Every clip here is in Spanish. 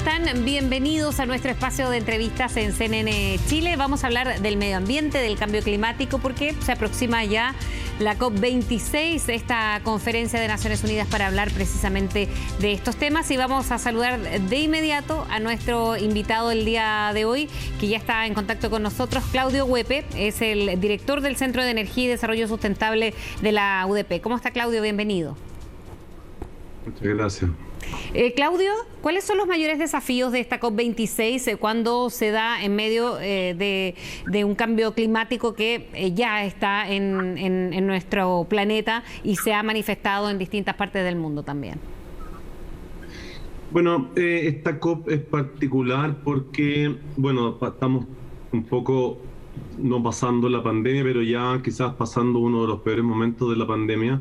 están? Bienvenidos a nuestro espacio de entrevistas en CNN Chile. Vamos a hablar del medio ambiente, del cambio climático, porque se aproxima ya la COP26, esta conferencia de Naciones Unidas para hablar precisamente de estos temas. Y vamos a saludar de inmediato a nuestro invitado el día de hoy, que ya está en contacto con nosotros, Claudio Huepe, es el director del Centro de Energía y Desarrollo Sustentable de la UDP. ¿Cómo está, Claudio? Bienvenido. Muchas gracias. Claudio, ¿cuáles son los mayores desafíos de esta COP26 cuando se da en medio de un cambio climático que ya está en nuestro planeta y se ha manifestado en distintas partes del mundo también? Bueno, esta COP es particular porque, bueno, estamos un poco no pasando la pandemia, pero ya quizás pasando uno de los peores momentos de la pandemia.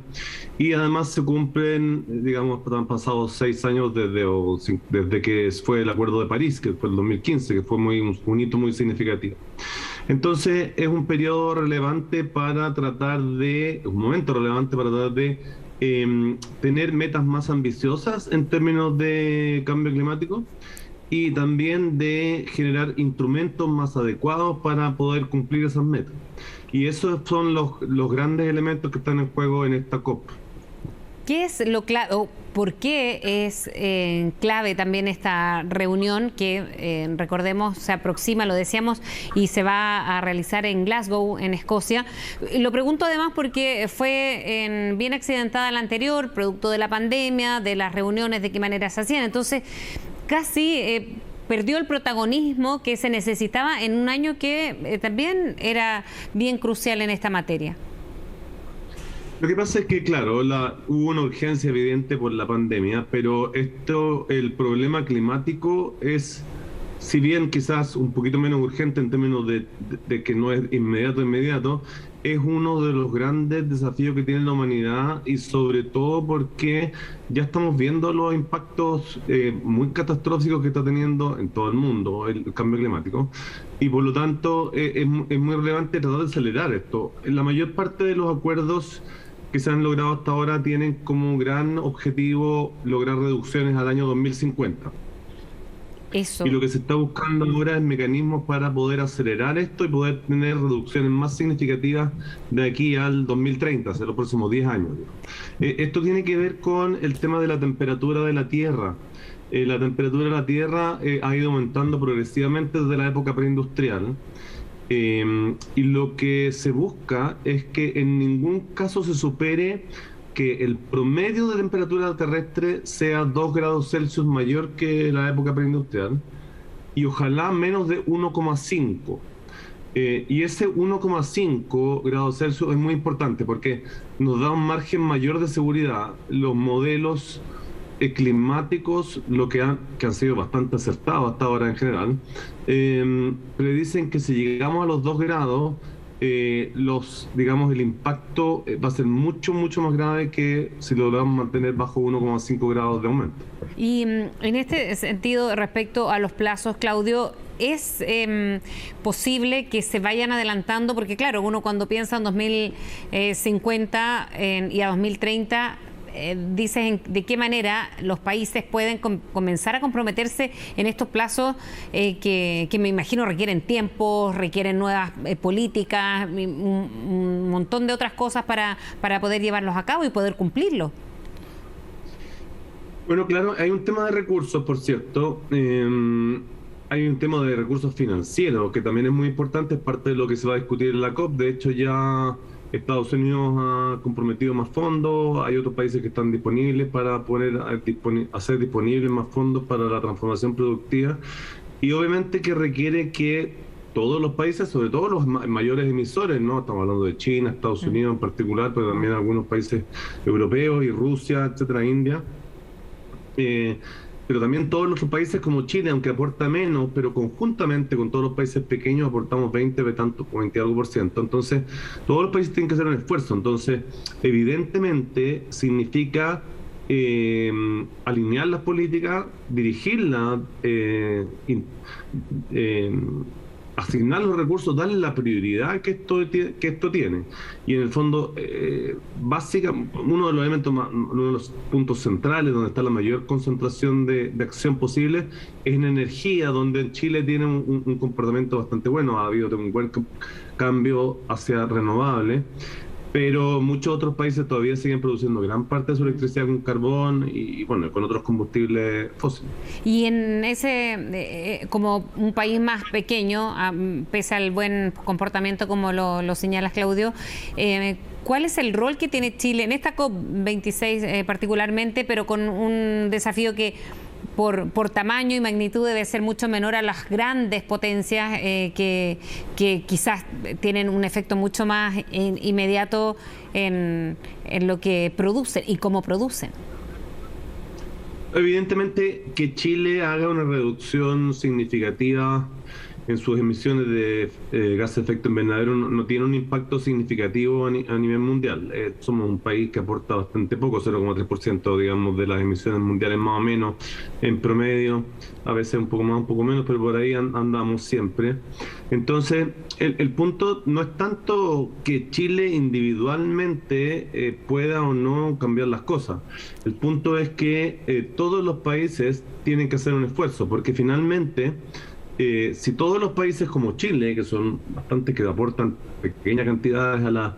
Y además se cumplen, digamos, han pasado 6 años desde que fue el Acuerdo de París, que fue el 2015, que fue un hito muy significativo. Entonces es un periodo relevante para tratar de, un momento relevante para tratar de tener metas más ambiciosas en términos de cambio climático, y también de generar instrumentos más adecuados para poder cumplir esas metas. Y esos son los grandes elementos que están en juego en esta COP. ¿Qué es lo clave, o por qué es clave también esta reunión que, recordemos, se aproxima, lo decíamos, y se va a realizar en Glasgow, en Escocia? Lo pregunto además porque fue bien accidentada la anterior, producto de la pandemia, de las reuniones, de qué manera se hacían. Entonces, casi perdió el protagonismo que se necesitaba en un año que también era bien crucial en esta materia. Lo que pasa es que, claro, hubo una urgencia evidente por la pandemia, pero el problema climático es, si bien quizás un poquito menos urgente en términos de que no es inmediato, es uno de los grandes desafíos que tiene la humanidad, y sobre todo porque ya estamos viendo los impactos muy catastróficos que está teniendo en todo el mundo el cambio climático, y por lo tanto es muy relevante tratar de acelerar esto. La mayor parte de los acuerdos que se han logrado hasta ahora tienen como gran objetivo lograr reducciones al año 2050. Eso. Y lo que se está buscando ahora es mecanismos para poder acelerar esto y poder tener reducciones más significativas de aquí al 2030, hacia los próximos 10 años. Esto tiene que ver con el tema de la temperatura de la Tierra. La temperatura de la Tierra ha ido aumentando progresivamente desde la época preindustrial. Y lo que se busca es que en ningún caso se supere que el promedio de temperatura terrestre sea 2 grados Celsius mayor que la época preindustrial, y ojalá menos de 1,5. Y ese 1,5 grados Celsius es muy importante porque nos da un margen mayor de seguridad. Los modelos climáticos, que han sido bastante acertados hasta ahora en general, predicen que si llegamos a los 2 grados, el impacto va a ser mucho más grave que si logramos mantener bajo 1,5 grados de aumento. Y en este sentido, respecto a los plazos, Claudio, ¿es posible que se vayan adelantando? Porque claro, uno cuando piensa en 2050 y a 2030, dices de qué manera los países pueden comenzar a comprometerse en estos plazos que me imagino requieren tiempo, requieren nuevas políticas, un montón de otras cosas para poder llevarlos a cabo y poder cumplirlos. Bueno, claro, hay un tema de recursos, por cierto. Hay un tema de recursos financieros que también es muy importante, es parte de lo que se va a discutir en la COP. De hecho, ya Estados Unidos ha comprometido más fondos, hay otros países que están disponibles para poder hacer disponibles más fondos para la transformación productiva, y obviamente que requiere que todos los países, sobre todo los mayores emisores, ¿no? Estamos hablando de China, Estados Unidos en particular, pero también algunos países europeos y Rusia, etcétera, India. Pero también todos los países como Chile, aunque aporta menos, pero conjuntamente con todos los países pequeños aportamos 20 algo por ciento. Entonces, todos los países tienen que hacer un esfuerzo. Entonces, evidentemente, significa alinear las políticas, dirigirlas, asignar los recursos, darle la prioridad que esto tiene. Y en el fondo, uno de los elementos, uno de los puntos centrales donde está la mayor concentración de acción posible es en energía, donde Chile tiene un comportamiento bastante bueno, ha habido un buen cambio hacia renovables, pero muchos otros países todavía siguen produciendo gran parte de su electricidad con carbón y bueno, con otros combustibles fósiles. Y en ese, como un país más pequeño, pese al buen comportamiento como lo señalas, Claudio, ¿cuál es el rol que tiene Chile en esta COP26 particularmente, pero con un desafío que por tamaño y magnitud debe ser mucho menor a las grandes potencias que quizás tienen un efecto mucho más inmediato en lo que producen y cómo producen? Evidentemente que Chile haga una reducción significativa en sus emisiones de gases de efecto invernadero no tiene un impacto significativo a nivel mundial. Somos un país que aporta bastante poco, 0,3% digamos de las emisiones mundiales más o menos en promedio, a veces un poco más, un poco menos, pero por ahí andamos siempre. Entonces, el punto no es tanto que Chile individualmente pueda o no cambiar las cosas. El punto es que todos los países tienen que hacer un esfuerzo, porque finalmente si todos los países como Chile, que son bastantes que aportan pequeñas cantidades a las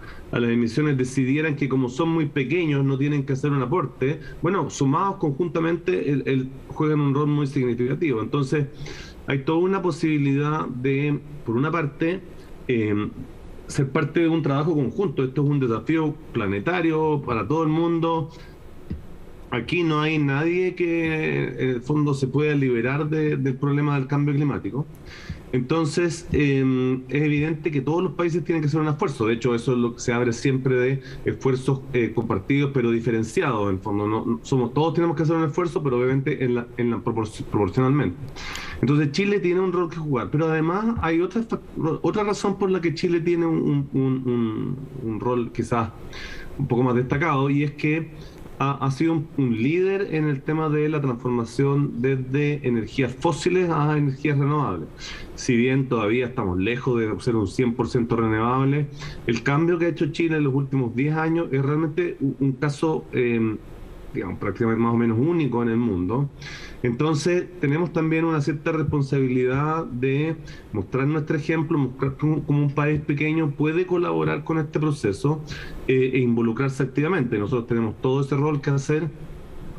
emisiones, decidieran que como son muy pequeños no tienen que hacer un aporte, bueno, sumados conjuntamente juegan un rol muy significativo. Entonces hay toda una posibilidad de, por una parte, ser parte de un trabajo conjunto. Esto es un desafío planetario para todo el mundo. Aquí no hay nadie que en el fondo se pueda liberar del problema del cambio climático. Entonces, es evidente que todos los países tienen que hacer un esfuerzo. De hecho, eso es lo que se abre siempre de esfuerzos compartidos pero diferenciados. En el fondo, todos tenemos que hacer un esfuerzo, pero obviamente proporcionalmente. Entonces, Chile tiene un rol que jugar. Pero además hay otra razón por la que Chile tiene un rol quizás un poco más destacado, y es que ha sido un líder en el tema de la transformación desde energías fósiles a energías renovables. Si bien todavía estamos lejos de ser un 100% renovable, el cambio que ha hecho Chile en los últimos 10 años es realmente un caso, digamos, prácticamente más o menos único en el mundo. Entonces, tenemos también una cierta responsabilidad de mostrar nuestro ejemplo, mostrar cómo un país pequeño puede colaborar con este proceso e involucrarse activamente. Nosotros tenemos todo ese rol que hacer,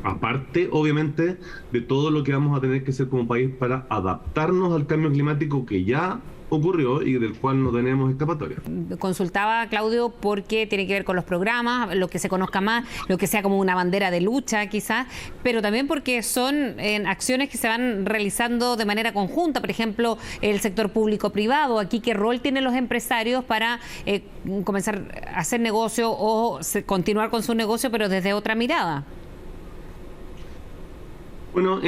aparte, obviamente, de todo lo que vamos a tener que hacer como país para adaptarnos al cambio climático que ya ocurrió y del cual no tenemos escapatoria. Consultaba, Claudio, porque tiene que ver con los programas, lo que se conozca más, lo que sea como una bandera de lucha quizás, pero también porque son acciones que se van realizando de manera conjunta. Por ejemplo, el sector público-privado, aquí qué rol tienen los empresarios para comenzar a hacer negocio o continuar con su negocio, pero desde otra mirada. Bueno,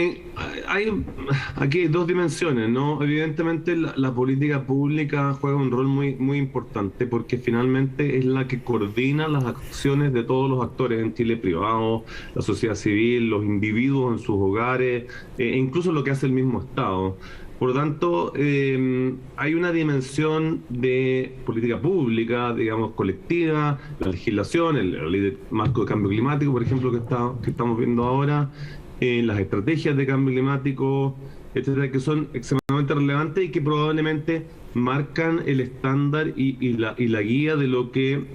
aquí hay dos dimensiones, ¿no? Evidentemente la política pública juega un rol muy, muy importante porque finalmente es la que coordina las acciones de todos los actores en Chile, privados, la sociedad civil, los individuos en sus hogares, e incluso lo que hace el mismo Estado. Por lo tanto, hay una dimensión de política pública, digamos, colectiva, la legislación, el ley de marco de cambio climático, por ejemplo, que estamos viendo ahora, las estrategias de cambio climático, etcétera, que son extremadamente relevantes y que probablemente marcan el estándar y la guía de lo que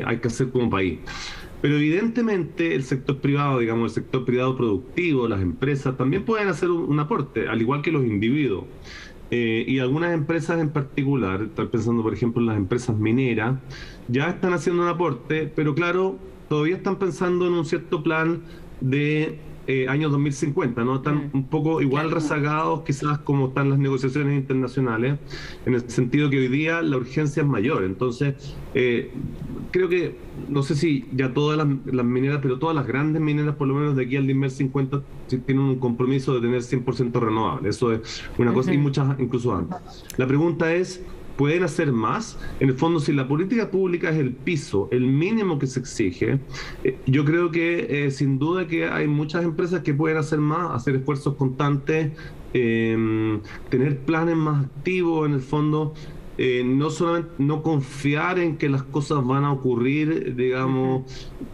hay que hacer como país. Pero evidentemente el sector privado, digamos, el sector privado productivo, las empresas, también pueden hacer un aporte, al igual que los individuos. Y algunas empresas en particular, estoy pensando por ejemplo en las empresas mineras, ya están haciendo un aporte, pero claro, todavía están pensando en un cierto plan de año 2050, ¿no? Están un poco igual rezagados quizás como están las negociaciones internacionales, en el sentido que hoy día la urgencia es mayor. Entonces, creo que, no sé si ya todas las mineras, pero todas las grandes mineras, por lo menos de aquí al 2050, tienen un compromiso de tener 100% renovable. Eso es una cosa, y muchas incluso antes. La pregunta es, pueden hacer más. En el fondo, si la política pública es el piso, el mínimo que se exige, yo creo que sin duda que hay muchas empresas que pueden hacer más, hacer esfuerzos constantes, tener planes más activos en el fondo. No solamente no confiar en que las cosas van a ocurrir, digamos,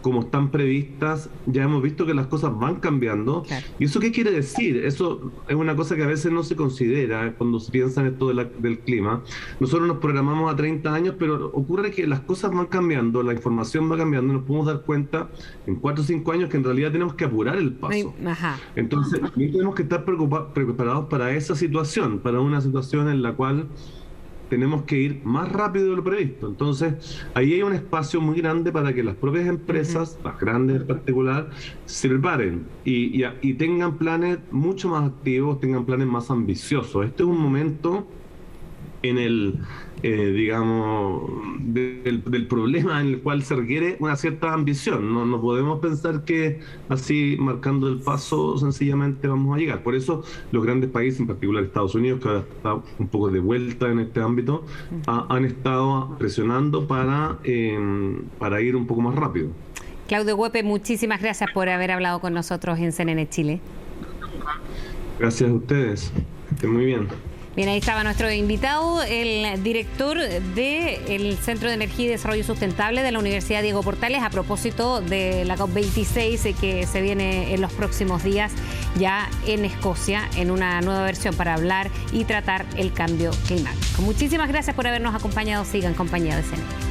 como están previstas. Ya hemos visto que las cosas van cambiando. Claro. ¿Y eso qué quiere decir? Eso es una cosa que a veces no se considera cuando se piensa en esto del clima. Nosotros nos programamos a 30 años, pero ocurre que las cosas van cambiando, la información va cambiando, y nos podemos dar cuenta en 4 o 5 años que en realidad tenemos que apurar el paso. Ajá. Entonces, también tenemos que estar preparados para esa situación, para una situación en la cual tenemos que ir más rápido de lo previsto. Entonces, ahí hay un espacio muy grande para que las propias empresas, las grandes en particular, se preparen y tengan planes mucho más activos, tengan planes más ambiciosos. Este es un momento en el, digamos, del problema en el cual se requiere una cierta ambición. No podemos pensar que así, marcando el paso, sencillamente vamos a llegar. Por eso los grandes países, en particular Estados Unidos, que ahora está un poco de vuelta en este ámbito, han estado presionando para ir un poco más rápido. Claudio Huepe, muchísimas gracias por haber hablado con nosotros en CNN Chile. Gracias a ustedes. Que estén muy bien. Bien, ahí estaba nuestro invitado, el director del Centro de Energía y Desarrollo Sustentable de la Universidad Diego Portales, a propósito de la COP26 que se viene en los próximos días ya en Escocia, en una nueva versión para hablar y tratar el cambio climático. Muchísimas gracias por habernos acompañado. Sigan en compañía de CNN.